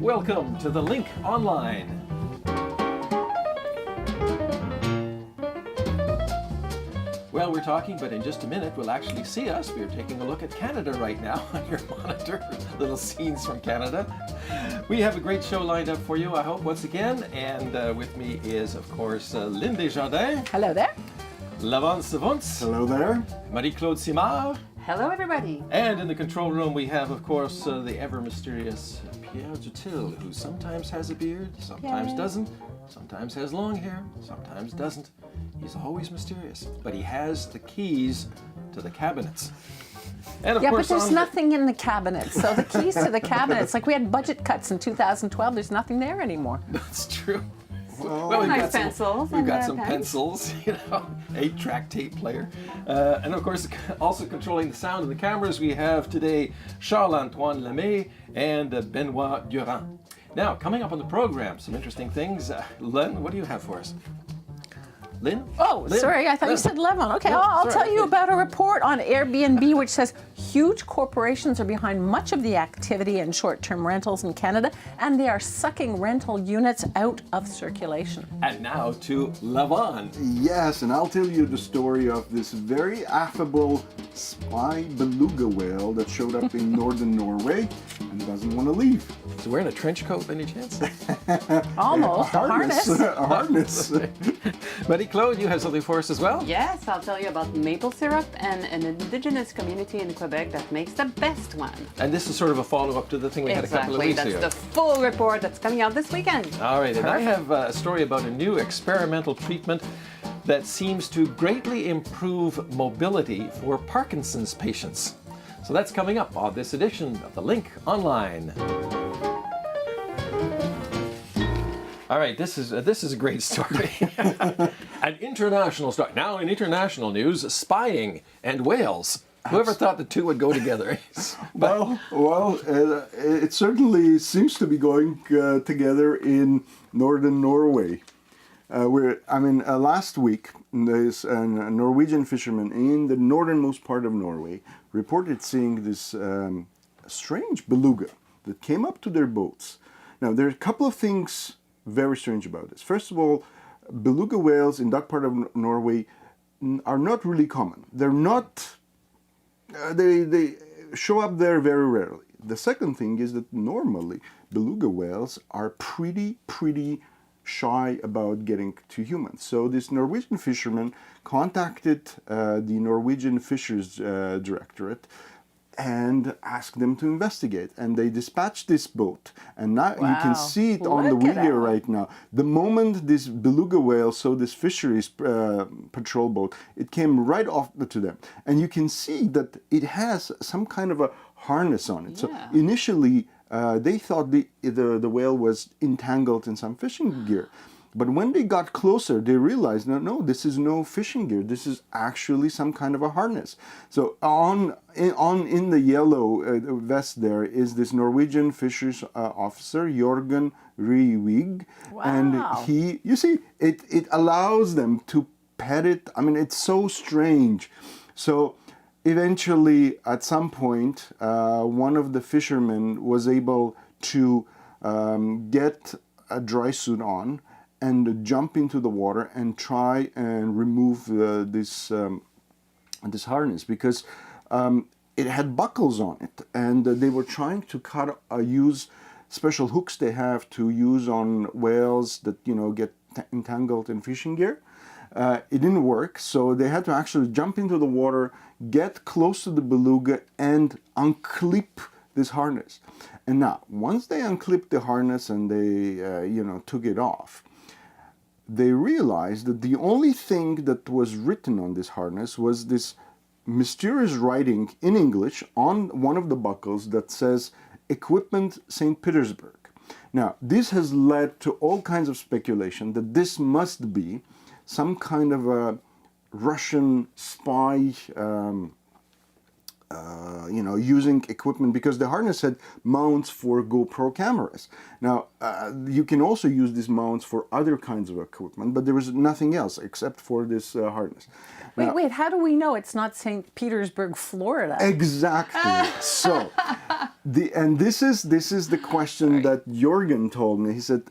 Welcome to the Link Online. Well, we're talking, but in just a minute we'll actually see us. We're taking a look at Canada right now on your monitor. Little scenes from Canada. We have a great show lined up for you, I hope, once again. And with me is, of course, Lynn Desjardins. Hello there. Lavon Savunts. Hello there. Marie-Claude Simard. Hello, everybody. And in the control room we have, of course, the ever-mysterious Pierre Dutil, who sometimes has a beard, sometimes doesn't, sometimes has long hair, sometimes doesn't. He's always mysterious, but he has the keys to the cabinets. And of course, but there's nothing in the cabinets. So the keys to the cabinets, like we had budget cuts in 2012, there's nothing there anymore. That's true. Well, we've got pencils. We've got some pencils, 8-track tape player. And of course, also controlling the sound of the cameras, we have today Charles-Antoine Lemay and Benoit Durand. Now, coming up on the program, some interesting things. Lynn, what do you have for us? Lynn? Oh, Lynn? sorry, I thought you said lemon. Okay, No, I'll sorry. tell you about a report on Airbnb which says huge corporations are behind much of the activity in short-term rentals in Canada, and they are sucking rental units out of circulation. And now to Lavon. Yes, and I'll tell you the story of this very affable spy beluga whale that showed up in northern Norway and doesn't want to leave. Is he wearing a trench coat by any chance? Almost, a harness. A harness. Marie-Claude, you have something for us as well? Yes, I'll tell you about maple syrup and an indigenous community in Quebec that makes the best one. And this is sort of a follow-up to the thing we had a couple of weeks That's ago. the full report that's coming out this weekend. All right, and I have a story about a new experimental treatment that seems to greatly improve mobility for Parkinson's patients. So that's coming up on this edition of the Link Online. All right, this is a great story. An international story. Now in international news, spying and whales. Whoever thought the two would go together? It certainly seems to be going together in northern Norway. Last week, there's a Norwegian fisherman in the northernmost part of Norway reported seeing this strange beluga that came up to their boats. Now, there are a couple of things very strange about this. First of all, beluga whales in that part of Norway are not really common. They're not, they show up there very rarely. The second thing is that normally beluga whales are pretty shy about getting to humans. So this Norwegian fisherman contacted the Norwegian Fisheries Directorate and asked them to investigate. And they dispatched this boat. And now you can see it on the video right now. The moment this beluga whale saw this fisheries patrol boat, it came right off to them. And you can see that it has some kind of a harness on it. So initially, they thought the whale was entangled in some fishing gear. But when they got closer, they realized, no, this is no fishing gear. This is actually some kind of a harness. So in the yellow vest there is this Norwegian fisheries officer, Jorgen Rivig. Wow. And you see, it allows them to pet it. I mean, it's so strange. So eventually, at some point, one of the fishermen was able to get a dry suit on and jump into the water and try and remove this harness, because it had buckles on it, and they were trying to use special hooks they have to use on whales that get entangled in fishing gear. It didn't work, so they had to actually jump into the water, get close to the beluga, and unclip this harness. And now, once they unclipped the harness and they, took it off, they realized that the only thing that was written on this harness was this mysterious writing in English on one of the buckles that says, "Equipment St. Petersburg." Now, this has led to all kinds of speculation that this must be some kind of a Russian spy, using equipment, because the harness had mounts for GoPro cameras. Now, you can also use these mounts for other kinds of equipment, but there was nothing else except for this harness. Wait, how do we know it's not St. Petersburg, Florida? Exactly. So, And this is the question that Jorgen told me. He said,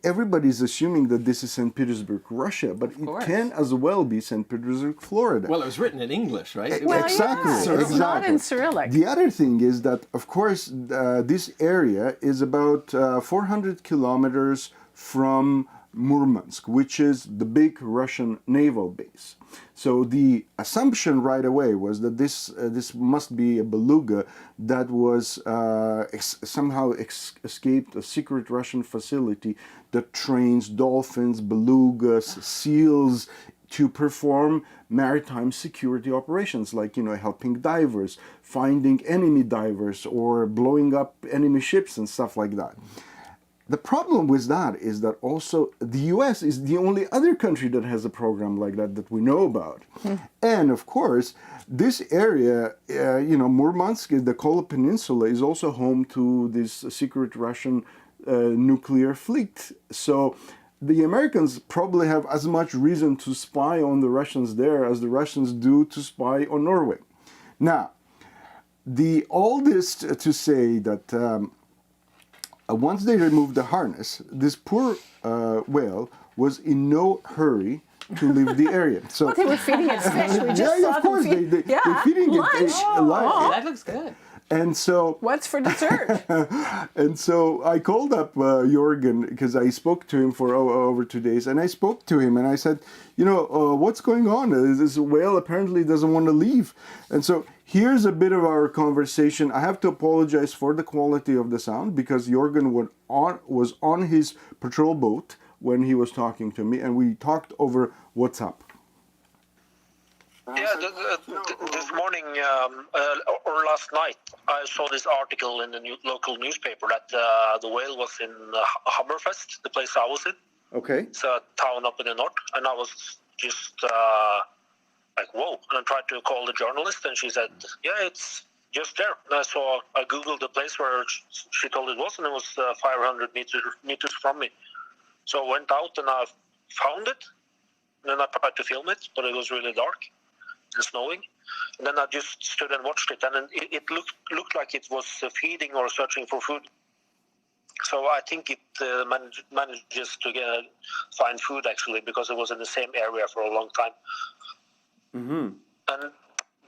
everybody's assuming that this is St. Petersburg, Russia, but it course. can as well be St. Petersburg, Florida. Well, it was written in English, right? Well, Exactly. yeah, it's not in Cyrillic. The other thing is that, of course, this area is about 400 kilometers from Murmansk, which is the big Russian naval base. So the assumption right away was that this must be a beluga that was somehow escaped a secret Russian facility that trains dolphins, belugas, seals to perform maritime security operations, like helping divers, finding enemy divers, or blowing up enemy ships and stuff like that. The problem with that is that also the US is the only other country that has a program like that we know about. And of course, this area, Murmansk, the Kola Peninsula, is also home to this secret Russian nuclear fleet. So the Americans probably have as much reason to spy on the Russians there as the Russians do to spy on Norway. Now, all this to say that once they removed the harness, this poor whale was in no hurry to leave the area. So They were feeding it fish. We just saw of course, them feed. they're feeding lunch. it alive. That looks good. And so, What's for dessert? and so I called up Jorgen because I spoke to him for over 2 days, and I spoke to him and I said, what's going on? This whale apparently doesn't want to leave. And so here's a bit of our conversation. I have to apologize for the quality of the sound because Jorgen was on his patrol boat when he was talking to me, and we talked over WhatsApp. Yeah, this morning or last night, I saw this article in the local newspaper that the whale was in Hammerfest, the place I was in. Okay. It's a town up in the north, and I was just like, whoa. And I tried to call the journalist, and she said, yeah, it's just there. And I Googled the place where she told it was, and it was 500 meters from me. So I went out and I found it, and then I tried to film it, but it was really dark and snowing. And then I just stood and watched it, and it looked like it was feeding or searching for food. So I think it manages to find food, actually, because it was in the same area for a long time. Mm-hmm. And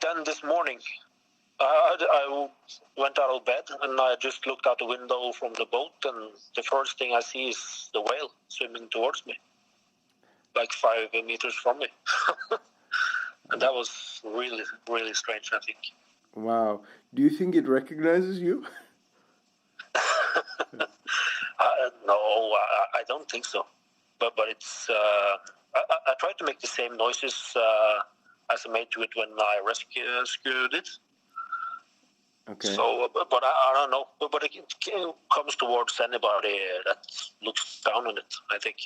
then this morning, I went out of bed and I just looked out the window from the boat, and the first thing I see is the whale swimming towards me, like 5 meters from me. And that was really, really strange, I think. Wow. Do you think it recognizes you? No, I don't think so. But it's I tried to make the same noises as I made to it when I rescued it. Okay. So, but I don't know. But it comes towards anybody that looks down on it, I think.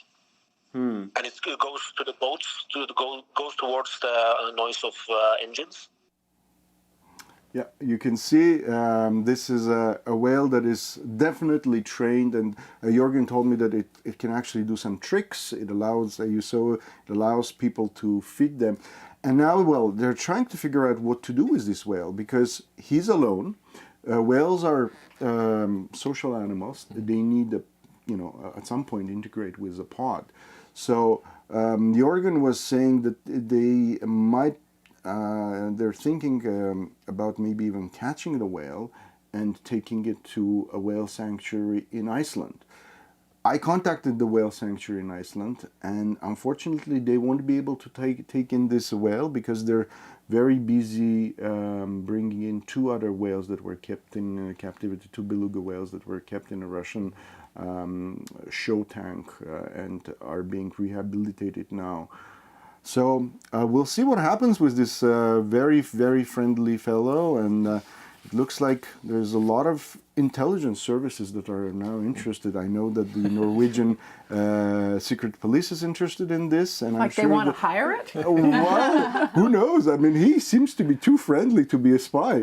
And it goes to the boats, goes towards the noise of engines. Yeah, you can see this is a whale that is definitely trained, and Jorgen told me that it can actually do some tricks. It allows it allows people to feed them. And now, well, they're trying to figure out what to do with this whale because he's alone. Whales are social animals. They need at some point integrate with a pod. So Jorgen was saying that they might. They're thinking about maybe even catching the whale and taking it to a whale sanctuary in Iceland. I contacted the whale sanctuary in Iceland, and unfortunately they won't be able to take in this whale because they're very busy bringing in 2 other whales that were kept in captivity, 2 beluga whales that were kept in a Russian show tank and are being rehabilitated now. So we'll see what happens with this very, very friendly fellow, and it looks like there's a lot of intelligence services that are now interested. I know that the Norwegian secret police is interested in this, and I'm sure they want to hire it? Well, who knows? I mean, he seems to be too friendly to be a spy,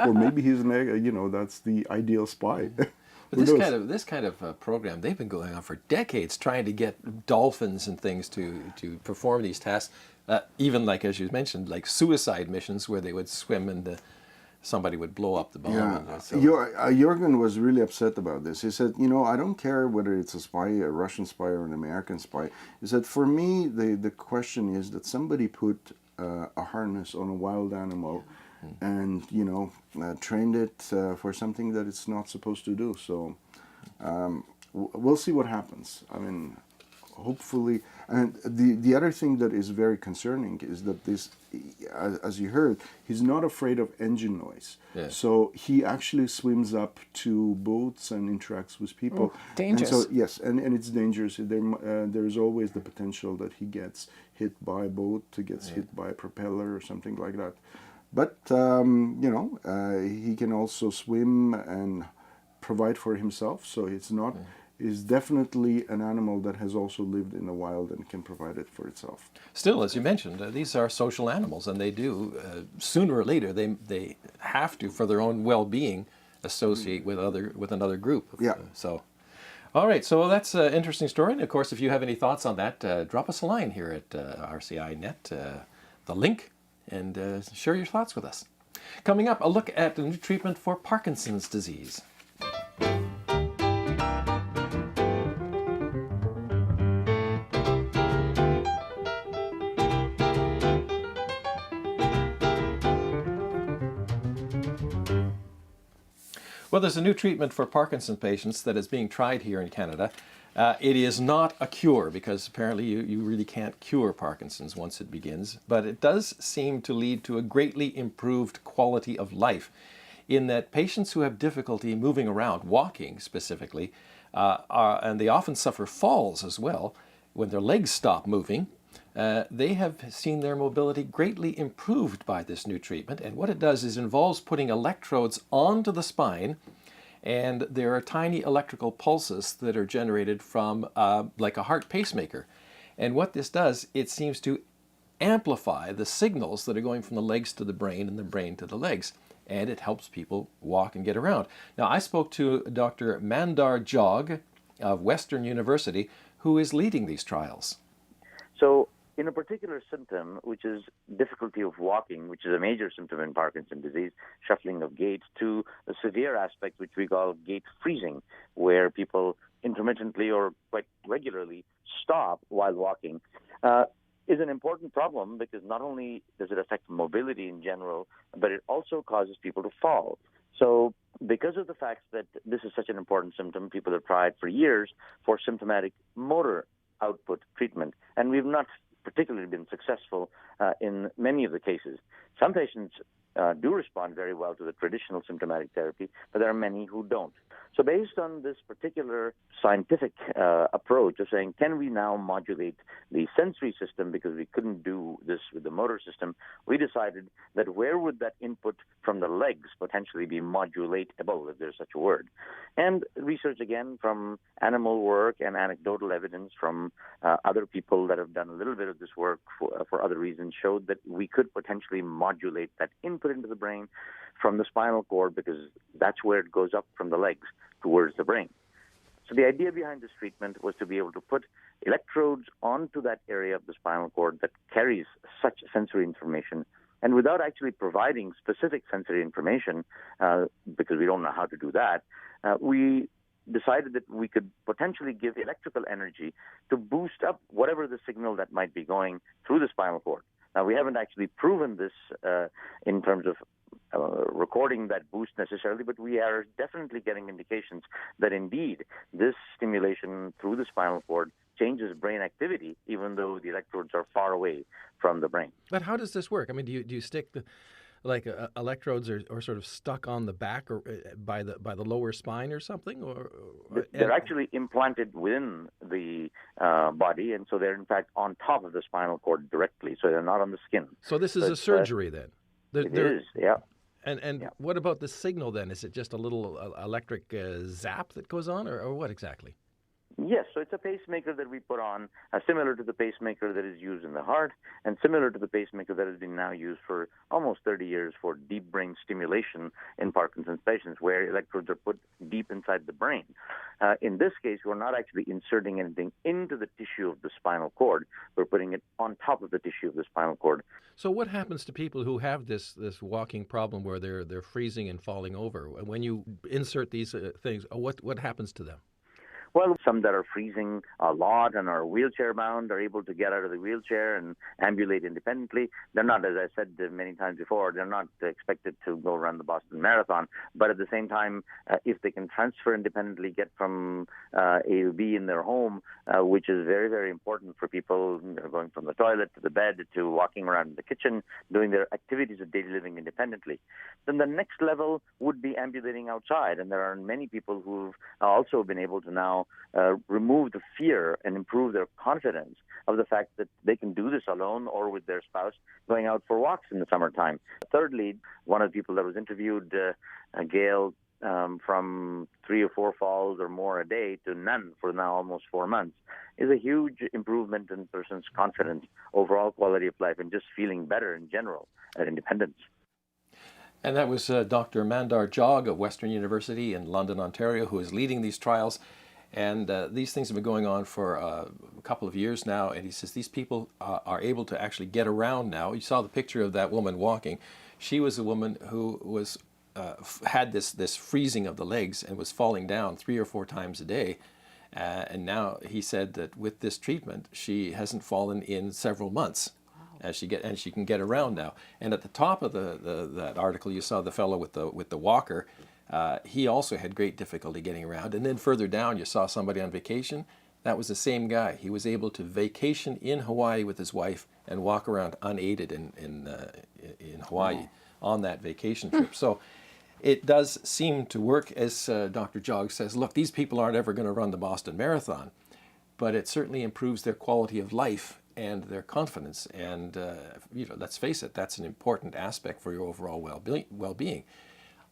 or maybe he's that's the ideal spy. But this kind of program, they've been going on for decades, trying to get dolphins and things to perform these tasks. Even like, as you mentioned, like suicide missions where they would swim in somebody would blow up the bomb. Yeah, So, Jürgen was really upset about this. He said, I don't care whether it's a spy, a Russian spy or an American spy. He said, for me, the question is that somebody put a harness on a wild animal and, trained it for something that it's not supposed to do. So we'll see what happens. I mean, hopefully. And the other thing that is very concerning is that this, as you heard, he's not afraid of engine noise. Yeah. So he actually swims up to boats and interacts with people. Dangerous. And so, yes, and it's dangerous. There's always the potential that he gets hit by a boat, gets hit by a propeller or something like that. But, he can also swim and provide for himself. So it's not... is definitely an animal that has also lived in the wild and can provide it for itself. Still, as you mentioned, these are social animals, and they do, sooner or later, they have to, for their own well-being, associate with another group. Yeah. So, all right, so that's an interesting story. And of course, if you have any thoughts on that, drop us a line here at RCI Net, the link, and share your thoughts with us. Coming up, a look at the new treatment for Parkinson's disease. Well, there's a new treatment for Parkinson's patients that is being tried here in Canada. It is not a cure, because apparently you really can't cure Parkinson's once it begins, but it does seem to lead to a greatly improved quality of life, in that patients who have difficulty moving around, walking specifically, and they often suffer falls as well, when their legs stop moving, they have seen their mobility greatly improved by this new treatment. And what it does is involves putting electrodes onto the spine, and there are tiny electrical pulses that are generated from like a heart pacemaker. And what this does, it seems to amplify the signals that are going from the legs to the brain and the brain to the legs. And it helps people walk and get around. Now, I spoke to Dr. Mandar Jog of Western University, who is leading these trials. So, in a particular symptom, which is difficulty of walking, which is a major symptom in Parkinson's disease, shuffling of gait, to a severe aspect, which we call gait freezing, where people intermittently or quite regularly stop while walking, is an important problem, because not only does it affect mobility in general, but it also causes people to fall. So because of the fact that this is such an important symptom, people have tried for years for symptomatic motor output treatment, and we've not particularly been successful in many of the cases. Some patients do respond very well to the traditional symptomatic therapy, but there are many who don't. So based on this particular scientific approach of saying, can we now modulate the sensory system, because we couldn't do this with the motor system, we decided that where would that input from the legs potentially be modulatable, if there's such a word. And research, again, from animal work and anecdotal evidence from other people that have done a little bit of this work for other reasons, showed that we could potentially modulate that input into the brain from the spinal cord, because that's where it goes up from the legs towards the brain. So the idea behind this treatment was to be able to put electrodes onto that area of the spinal cord that carries such sensory information, and without actually providing specific sensory information, because we don't know how to do that, we decided that we could potentially give electrical energy to boost up whatever the signal that might be going through the spinal cord. Now, we haven't actually proven this in terms of recording that boost necessarily, but we are definitely getting indications that indeed this stimulation through the spinal cord changes brain activity, even though the electrodes are far away from the brain. But how does this work? I mean, do you stick the electrodes are sort of stuck on the back or by the lower spine or something, or they're actually implanted within the body, and so they're in fact on top of the spinal cord directly, so they're not on the skin. So this is a surgery then? It is, yeah. And Yeah. What about the signal then? Is it just a little electric zap that goes on, or what exactly? Yes, so it's a pacemaker that we put on, similar to the pacemaker that is used in the heart, and similar to the pacemaker that has been now used for almost 30 years for deep brain stimulation in Parkinson's patients, where electrodes are put deep inside the brain. In this case, we're not actually inserting anything into the tissue of the spinal cord. We're putting it on top of the tissue of the spinal cord. So what happens to people who have this walking problem where they're freezing and falling over? When you insert these things, what happens to them? Well, some that are freezing a lot and are wheelchair bound are able to get out of the wheelchair and ambulate independently. They're not, as I said many times before, they're not expected to go run the Boston Marathon. But at the same time, if they can transfer independently, get from A to B in their home, which is very, very important for people going from the toilet to the bed to walking around in the kitchen, doing their activities of daily living independently. Then the next level would be ambulating outside. And there are many people who've also been able to now remove the fear and improve their confidence of the fact that they can do this alone or with their spouse going out for walks in the summertime. Thirdly, one of the people that was interviewed, Gail, from 3 or 4 falls or more a day to none for now almost 4 months, is a huge improvement in a person's confidence, overall quality of life, and just feeling better in general at independence. And that was Dr. Mandar Jog of Western University in London, Ontario, who is leading these trials. And these things have been going on for a couple of years now. And he says these people are able to actually get around now. You saw the picture of that woman walking. She was a woman who was had this freezing of the legs and was falling down 3 or 4 times a day. And now he said that with this treatment, she hasn't fallen in several months. As she can get around now. And at the top of that article, you saw the fellow with the walker. He also had great difficulty getting around. And then further down, you saw somebody on vacation. That was the same guy. He was able to vacation in Hawaii with his wife and walk around unaided in Hawaii on that vacation trip. So it does seem to work, as Dr. Jog says. Look, these people aren't ever going to run the Boston Marathon, but it certainly improves their quality of life and their confidence. And let's face it, that's an important aspect for your overall well-being.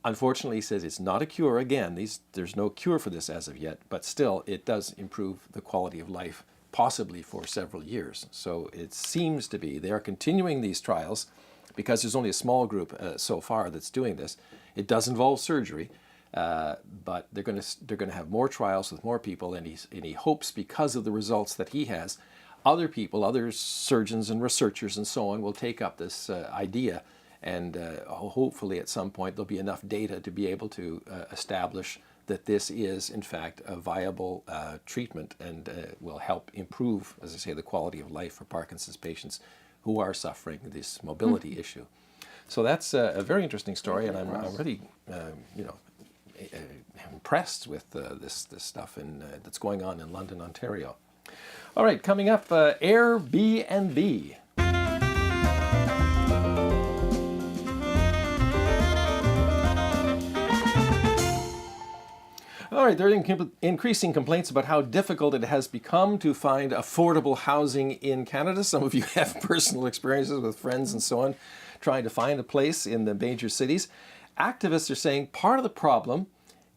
Unfortunately, he says it's not a cure. Again, there's no cure for this as of yet, but still it does improve the quality of life, possibly for several years. So it seems to be they are continuing these trials because there's only a small group so far that's doing this. It does involve surgery, but they're going to have more trials with more people, and he hopes, because of the results that he has, other people, other surgeons and researchers and so on will take up this idea, and hopefully at some point there'll be enough data to be able to establish that this is in fact a viable treatment and will help improve, as I say, the quality of life for Parkinson's patients who are suffering this mobility issue. So that's a very interesting story, and I'm really impressed with this stuff that's going on in London, Ontario. All right, coming up, Airbnb. All right, there are increasing complaints about how difficult it has become to find affordable housing in Canada. Some of you have personal experiences with friends and so on trying to find a place in the major cities. Activists are saying part of the problem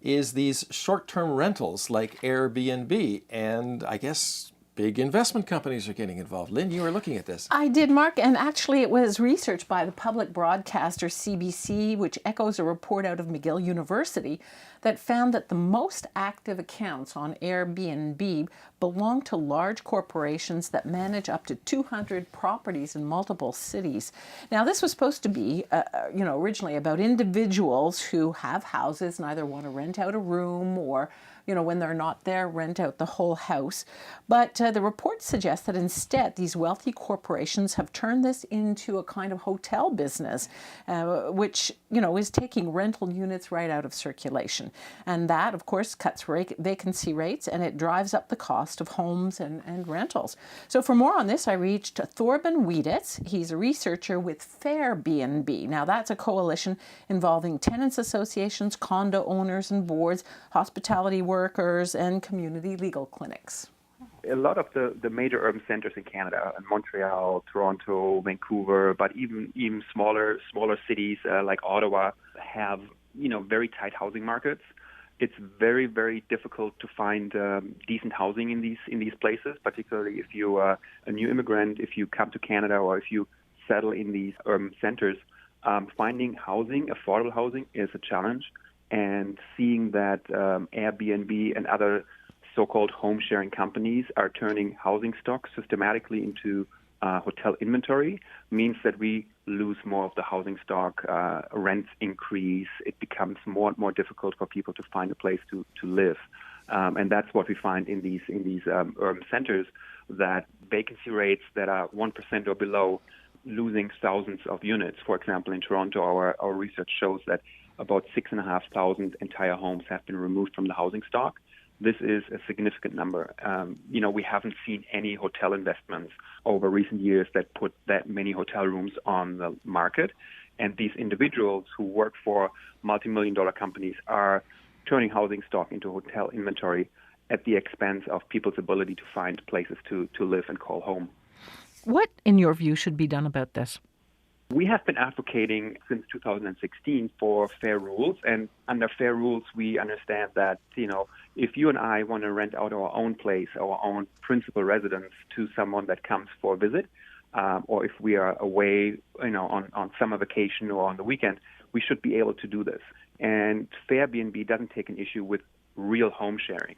is these short-term rentals like Airbnb, and I guess big investment companies are getting involved. Lynn, you were looking at this. I did, Mark, and actually it was research by the public broadcaster CBC, which echoes a report out of McGill University that found that the most active accounts on Airbnb belong to large corporations that manage up to 200 properties in multiple cities. Now, this was supposed to be, originally about individuals who have houses and either want to rent out a room or when they're not there, rent out the whole house. But the report suggests that instead, these wealthy corporations have turned this into a kind of hotel business, which, is taking rental units right out of circulation. And that, of course, cuts vacancy rates, and it drives up the cost of homes and rentals. So for more on this, I reached Thorben Wieditz. He's a researcher with Fairbnb. Now, that's a coalition involving tenants associations, condo owners and boards, hospitality workers, and community legal clinics. A lot of the major urban centers in Canada, Montreal, Toronto, Vancouver, but even smaller cities like Ottawa have very tight housing markets, it's very, very difficult to find decent housing in these places, particularly if you are a new immigrant, if you come to Canada, or if you settle in these urban centers. Finding housing, affordable housing, is a challenge. And seeing that Airbnb and other so-called home-sharing companies are turning housing stock systematically into hotel inventory means that we lose more of the housing stock. Rents increase. It becomes more and more difficult for people to find a place to live, and that's what we find in these urban centers. That vacancy rates that are 1% or below, losing thousands of units. For example, in Toronto, our research shows that about 6,500 entire homes have been removed from the housing stock. This is a significant number. We haven't seen any hotel investments over recent years that put that many hotel rooms on the market. And these individuals who work for multi-million-dollar companies are turning housing stock into hotel inventory at the expense of people's ability to find places to live and call home. What, in your view, should be done about this? We have been advocating since 2016 for fair rules, and under fair rules, we understand that, if you and I want to rent out our own place, our own principal residence to someone that comes for a visit, or if we are away, on summer vacation or on the weekend, we should be able to do this. And Airbnb doesn't take an issue with real home sharing.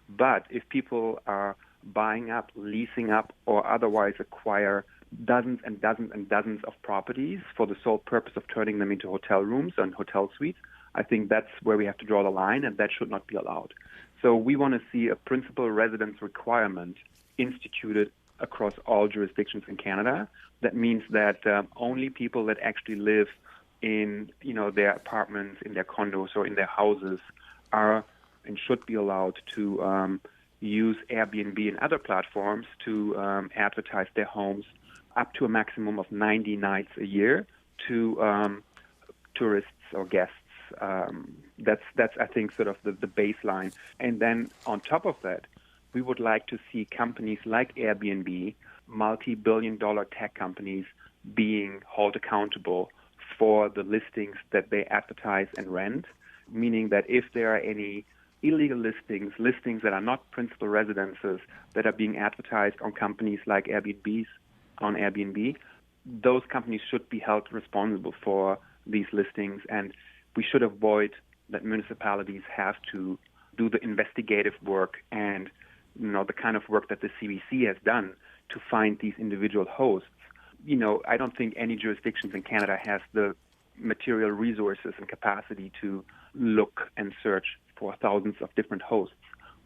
But if people are buying up, leasing up, or otherwise acquire dozens and dozens and dozens of properties for the sole purpose of turning them into hotel rooms and hotel suites, I think that's where we have to draw the line, and that should not be allowed. So we want to see a principal residence requirement instituted across all jurisdictions in Canada. That means that only people that actually live in, their apartments, in their condos, or in their houses are and should be allowed to use Airbnb and other platforms to advertise their homes up to a maximum of 90 nights a year to tourists or guests. That's I think sort of the baseline. And then on top of that, we would like to see companies like Airbnb, multi-billion-dollar tech companies, being held accountable for the listings that they advertise and rent, meaning that if there are any illegal listings that are not principal residences that are being advertised on companies like on Airbnb, those companies should be held responsible for these listings, and we should avoid that municipalities have to do the investigative work and the kind of work that the CBC has done to find these individual hosts. I don't think any jurisdictions in Canada has the material resources and capacity to look and search for thousands of different hosts.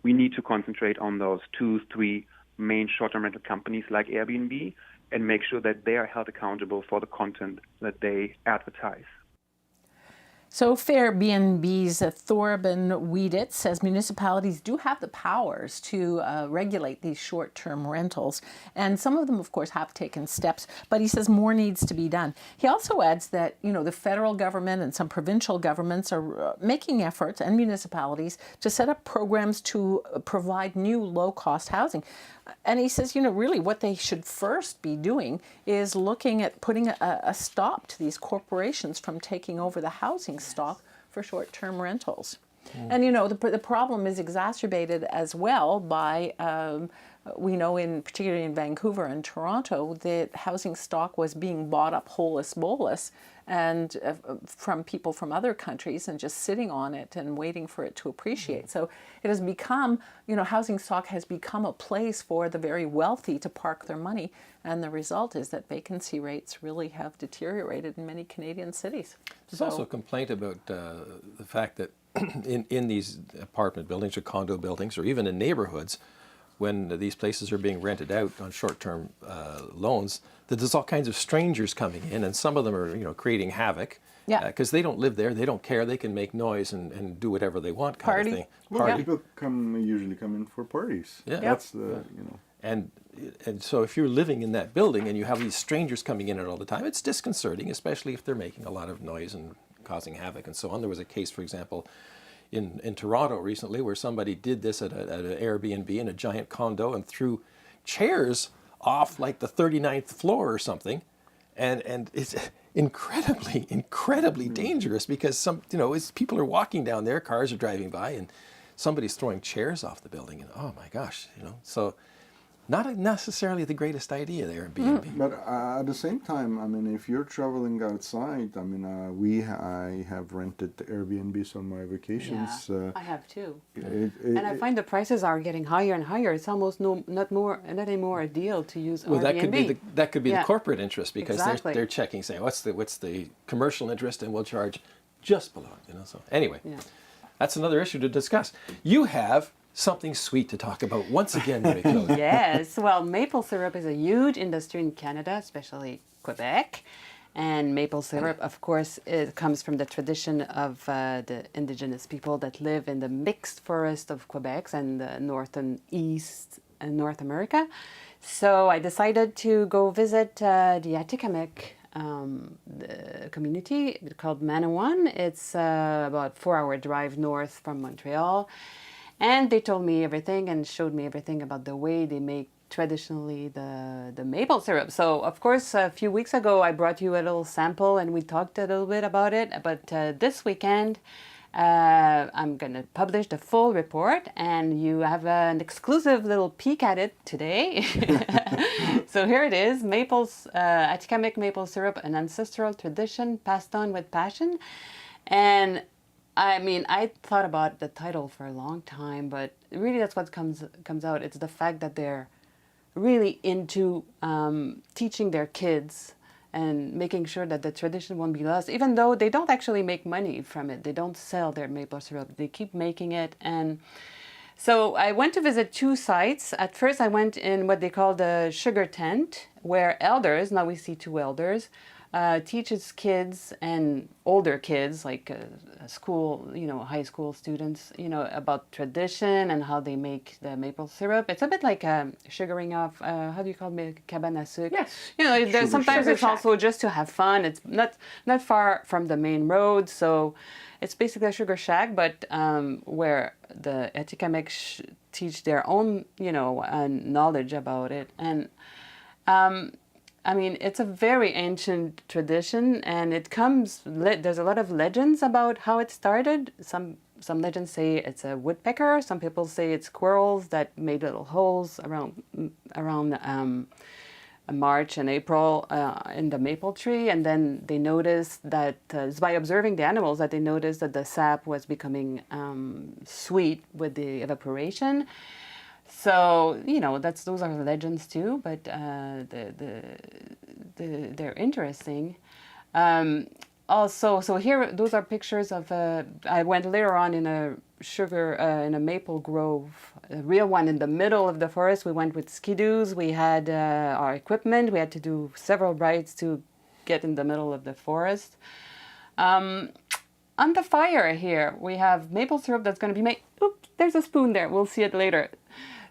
We need to concentrate on those 2-3 main short-term rental companies like Airbnb and make sure that they are held accountable for the content that they advertise. So Airbnb's Thorben Wiedit says municipalities do have the powers to regulate these short-term rentals, and some of them, of course, have taken steps, but he says more needs to be done. He also adds that, the federal government and some provincial governments are making efforts, and municipalities, to set up programs to provide new low-cost housing. And he says, really what they should first be doing is looking at putting a stop to these corporations from taking over the housing stock for short-term rentals. And, the problem is exacerbated as well by, we know particularly in Vancouver and Toronto, that housing stock was being bought up holus bolus and from people from other countries and just sitting on it and waiting for it to appreciate. So it has become, housing stock has become a place for the very wealthy to park their money. And the result is that vacancy rates really have deteriorated in many Canadian cities. There's also a complaint about the fact that in these apartment buildings or condo buildings or even in neighborhoods, when these places are being rented out on short-term loans, that there's all kinds of strangers coming in, and some of them are, creating havoc. Yeah. Because they don't live there, they don't care, they can make noise and do whatever they want, kind of thing. Well, people usually come in for parties. Yeah. That's the And so if you're living in that building and you have these strangers coming in all the time, it's disconcerting, especially if they're making a lot of noise and causing havoc and so on. There was a case, for example, in Toronto recently where somebody did this at an Airbnb in a giant condo and threw chairs off like the 39th floor or something. And incredibly dangerous because as people are walking down there, cars are driving by, and somebody's throwing chairs off the building, and oh my gosh, so not necessarily the greatest idea there in B&B. But at the same time, I mean, if you're traveling outside, I mean, I have rented Airbnbs on my vacations. I have too. And I find the prices are getting higher and higher. It's almost not anymore a deal to use Well, Airbnb. that could be Yeah. the corporate interest because Exactly. they're checking, saying what's the commercial interest, and we'll charge just below. So anyway, that's another issue to discuss. You have something sweet to talk about once again, Marie-Claude. Yes, well, maple syrup is a huge industry in Canada, especially Quebec. And maple syrup, of course, it comes from the tradition of the indigenous people that live in the mixed forest of Quebec and the north and east and North America. So I decided to go visit the Atikamekw the community called Manawan. It's about a 4-hour drive north from Montreal. And they told me everything and showed me everything about the way they make traditionally the maple syrup. So, of course, a few weeks ago, I brought you a little sample and we talked a little bit about it. But this weekend, I'm going to publish the full report and you have an exclusive little peek at it today. So here it is, Atikamekw maple syrup, an ancestral tradition passed on with passion. And I mean, I thought about the title for a long time, but really that's what comes out. It's the fact that they're really into teaching their kids and making sure that the tradition won't be lost, even though they don't actually make money from it. They don't sell their maple syrup. They keep making it. And so I went to visit 2 sites. At first, I went in what they call the sugar tent, where elders, now we see 2 elders, teaches kids and older kids, like school, high school students, about tradition and how they make the maple syrup. It's a bit like sugaring off, how do you call it, cabane à sucre? Yes. There's sometimes it's also just to have fun. It's not far from the main road, so it's basically a sugar shack, but where the Atikamekw teach their own, knowledge about it. And I mean, it's a very ancient tradition, and there's a lot of legends about how it started. Some legends say it's a woodpecker. Some people say it's squirrels that made little holes around March and April in the maple tree, and then they noticed that it's by observing the animals that they noticed that the sap was becoming sweet with the evaporation. So those are legends too, but they're interesting. Also, so here those are pictures of. I went later on in a maple grove, a real one in the middle of the forest. We went with skidoos. We had our equipment. We had to do several rides to get in the middle of the forest. On the fire here, we have maple syrup that's going to be made. Oops, there's a spoon there. We'll see it later.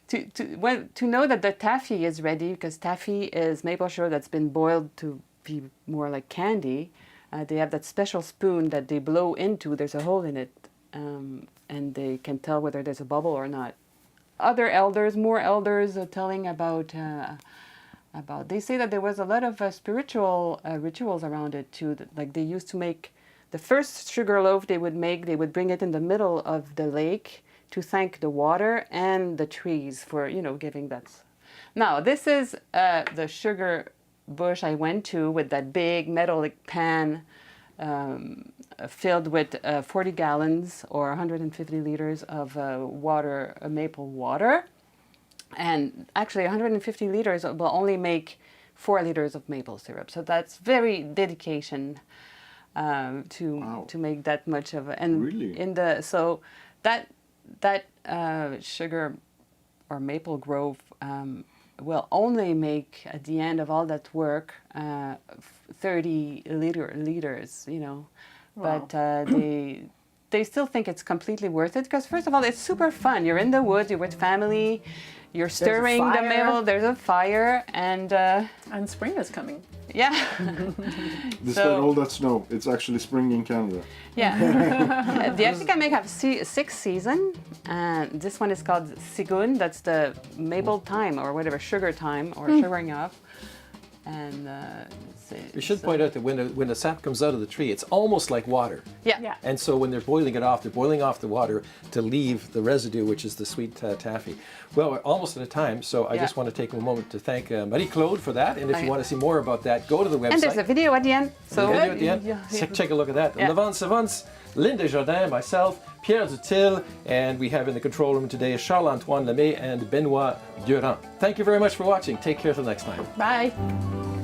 To know that the taffy is ready, because taffy is maple syrup that's been boiled to be more like candy. They have that special spoon that they blow into. There's a hole in it, and they can tell whether there's a bubble or not. More elders are telling about. They say that there was a lot of spiritual rituals around it too. Like they used to make the first sugar loaf they would bring it in the middle of the lake to thank the water and the trees for, giving that. Now, this is the sugar bush I went to with that big metallic pan filled with 40 gallons or 150 liters of maple water. And actually 150 liters will only make 4 liters of maple syrup. So that's very dedication to make that much of it. And really? So that sugar or maple grove will only make at the end of all that work 30 liters, Wow. But they still think it's completely worth it because first of all it's super fun. You're in the woods, you're with family, you're stirring the maple, there's a fire, and spring is coming. Yeah. Despite all that snow, it's actually spring in Canada. Yeah. The Atikamekw have 6 seasons, and this one is called Sigun. That's the maple time or whatever, sugar time or sugaring off. And We should point out that when the sap comes out of the tree, it's almost like water. yeah. Yeah. And so when they're boiling it off, they're boiling off the water to leave the residue, which is the sweet taffy. Well, we're almost out of time, so I Yeah. just want to take a moment to thank Marie-Claude for that. And if you want to see more about that, go to the website. And there's a video at the end. So Video at the end. Check a look at that. Yeah. Levant Savants, Linda Jardin, myself, Pierre Dutil, and we have in the control room today Charles-Antoine Lemay and Benoit Durand. Thank you very much for watching. Take care till next time. Bye.